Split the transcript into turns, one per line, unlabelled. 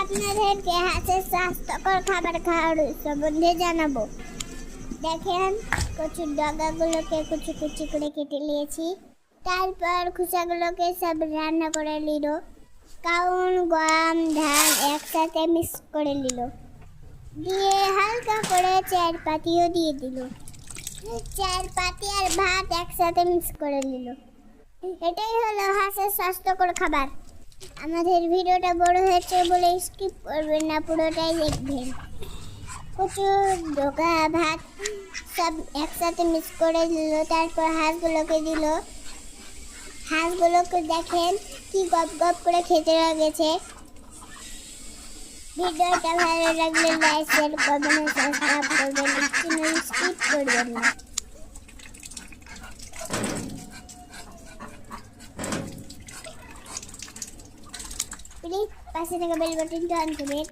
আপনাদেরকে হাঁসের স্বাস্থ্যকর খাবার খাওয়ার সম্বন্ধে জানাবো। দেখেন, কচুর ডগাগুলোকে কুচি কুচি করে কেটে নিয়েছি। তারপর খোসাগুলোকে সব রান্না করে নিল। কাউন, গম, ধান একসাথে মিক্স করে নিল, দিয়ে হালকা করে চার পাতিও দিয়ে দিল। চার পাতি আর ভাত একসাথে মিক্স করে নিল। এটাই হলো হাঁসের স্বাস্থ্যকর খাবার। আমাদের ভিডিওটা বড় হয়েছে বলে স্কিপ করবেন না, পুরোটাই দেখবেন। কচু, ডোকা, ভাত সব একসাথে মিক্স করে দিল। তারপর হাঁসগুলোকে দিল। হাঁসগুলোকে দেখেন কি গপ গপ করে খেতে লাগেছে। ভিডিওটা ভালো লাগলে লাইক, শেয়ার করবেন, সাবস্ক্রাইব করবেন, স্কিপ করবেন না। প্লিজ পাশে থাকা বেল বাটনটা অন করবেন।